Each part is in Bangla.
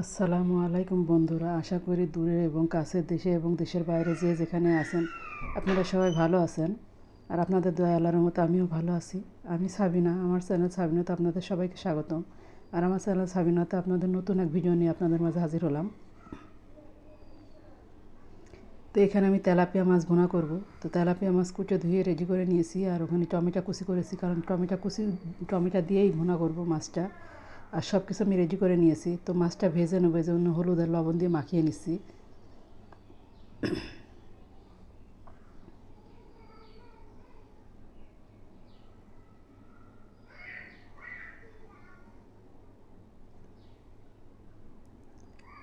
আসসালামু আলাইকুম বন্ধুরা, আশা করি দূরে এবং কাছের দেশে এবং দেশের বাইরে যে যেখানে আছেন আপনারা সবাই ভালো আছেন। আর আপনাদের দয়া আল্লাহর মতো আমিও ভালো আছি। আমি সাবিনা, আমার চ্যানেল সাবিনাতে আপনাদের সবাইকে স্বাগতম। আর আমার চ্যানেল সাবিনাতে আপনাদের নতুন এক ভিডিও নিয়ে আপনাদের মাঝে হাজির হলাম। তো এখানে আমি তেলাপিয়া মাছ ভুনা করব। তো তেলাপিয়া মাছ কুচে ধুয়ে রেডি করে নিয়েছি, আর ওখানে টমেটো কুচি করেছি, কারণ টমেটো দিয়েই ভুনা করব মাছটা। আর সব কিছু আমি রেডি করে নিয়েছি। তো মাছটা ভেজে নেবো, এই জন্য হলুদ আর লবণ দিয়ে মাখিয়ে নিচ্ছি।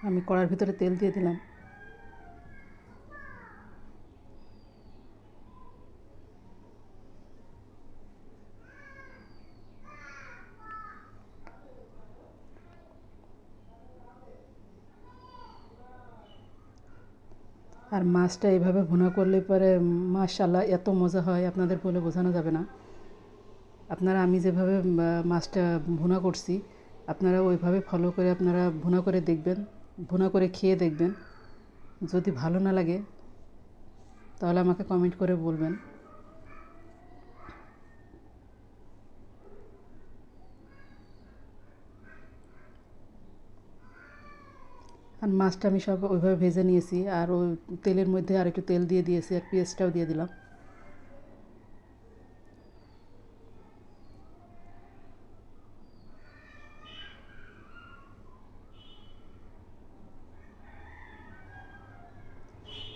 আমি কড়ার ভিতরে তেল দিয়ে দিলাম। আর মাছটা এইভাবে ভুনা করলে পরে মাশাআল্লাহ এত মজা হয়, আপনাদের বলে বোঝানো যাবে না। আপনারা আমি যেভাবে মাছটা ভুনা করছি, আপনারা ওইভাবে ফলো করে আপনারা ভুনা করে দেখবেন, ভুনা করে খেয়ে দেখবেন। যদি ভালো না লাগে তাহলে আমাকে কমেন্ট করে বলবেন। আর মাছটা আমি সব ওইভাবে ভেজে নিয়েছি, আর ওই তেলের মধ্যে আর একটু তেল দিয়ে দিয়েছি, আর পেঁয়াজটাও দিয়ে দিলাম।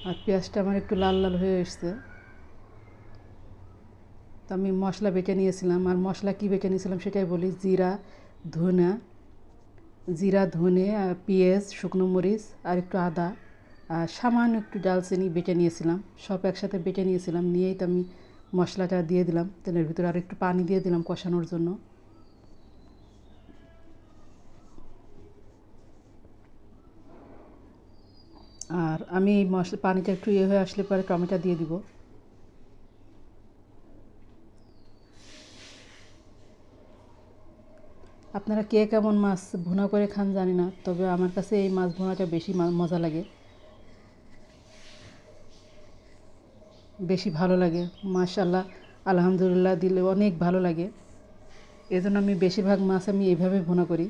আর পেঁয়াজটা আমার একটু লাল লাল হয়ে এসছে। তো আমি মশলা বেটে নিয়েছিলাম, আর মশলা কী বেটে নিয়েছিলাম সেটাই বলি। ধনা জিরা, ধনে, আর পেঁয়াজ, শুকনো মরিচ, আর একটু আদা, আর সামান্য একটু ডালচিনি বেটে নিয়েছিলাম। সব একসাথে বেটে নিয়েছিলাম, নিয়েই তো আমি মশলাটা দিয়ে দিলাম তেলের ভিতরে, আর একটু পানি দিয়ে দিলাম কষানোর জন্য। আর আমি পানিটা একটু ইয়ে হয়ে আসলে পরে টমেটো দিয়ে দিব। আপনারা কে কেমন মাছ ভুনা করে খান জানি না, তবে আমার কাছে এই মাছ ভুনাটা বেশি মজা লাগে, বেশি ভালো লাগে। মাশাআল্লাহ, আলহামদুলিল্লাহ দিলে অনেক ভালো লাগে। এজন্য আমি বেশিরভাগ মাছ আমি এইভাবে ভুনা করি।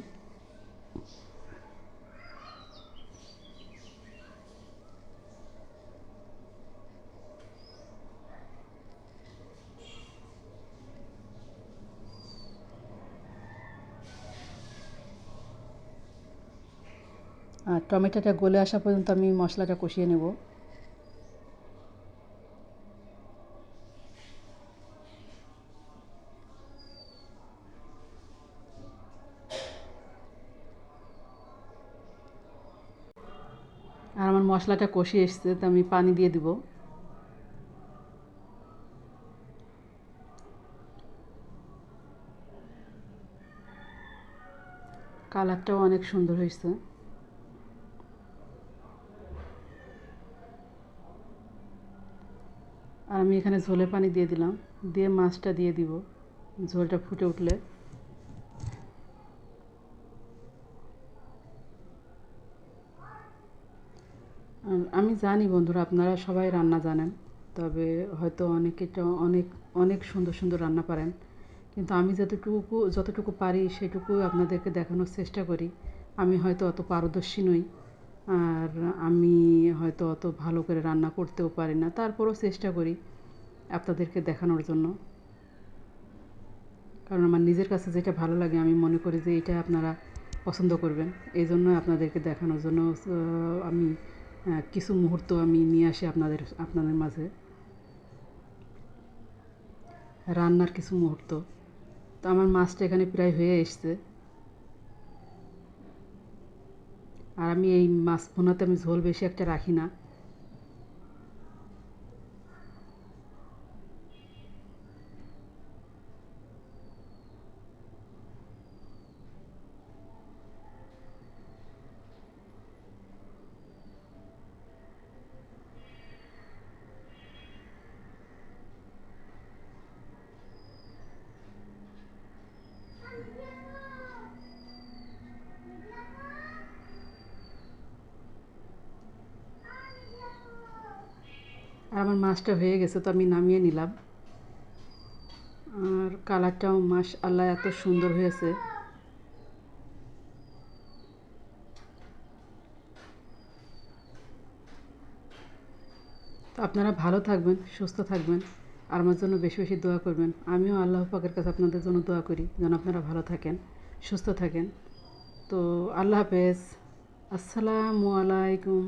আর টমেটোটা গলে আসা পর্যন্ত আমি মশলাটা কষিয়ে নেব। আর আমার মশলাটা কষে এসছে, তো আমি পানি দিয়ে দিব। কালারটাও অনেক সুন্দর হয়েছে। আর আমি এখানে ঝোলে পানি দিয়ে দিলাম, দিয়ে মাছটা দিয়ে দিব ঝোলটা ফুটে উঠলে। আমি জানি বন্ধুরা, আপনারা সবাই রান্না জানেন, তবে হয়তো অনেকেটা অনেক অনেক সুন্দর সুন্দর রান্না পারেন, কিন্তু আমি যতটুকু পারি সেটুকু আপনাদেরকে দেখানোর চেষ্টা করি। আমি হয়তো অত পারদর্শী নই, আর আমি হয়তো অত ভালো করে রান্না করতেও পারি না, তারপরও চেষ্টা করি আপনাদেরকে দেখানোর জন্য। কারণ আমার নিজের কাছে যেটা ভালো লাগে আমি মনে করি যে এটা আপনারা পছন্দ করবেন, এই জন্য আপনাদেরকে দেখানোর জন্য আমি কিছু মুহূর্ত আমি নিয়ে আসি আপনাদের মাঝে, রান্নার কিছু মুহূর্ত। তো আমার মাছটা এখানে প্রায় হয়ে এসছে। আর আমি এই মাছ ভুনাতে আমি ঝোল বেশি একটা রাখি না। আর আমার মাছটা হয়ে গেছে, তো আমি নামিয়ে নিলাম। আর কালারটাও মাশআল্লাহ এত সুন্দর হয়েছে। তো আপনারা ভালো থাকবেন, সুস্থ থাকবেন, আর আমার জন্য বেশি বেশি দোয়া করবেন। আমিও আল্লাহ পাকের কাছে আপনাদের জন্য দোয়া করি যেন আপনারা ভালো থাকেন, সুস্থ থাকেন। তো আল্লাহ হাফেজ। আসসালামু আলাইকুম।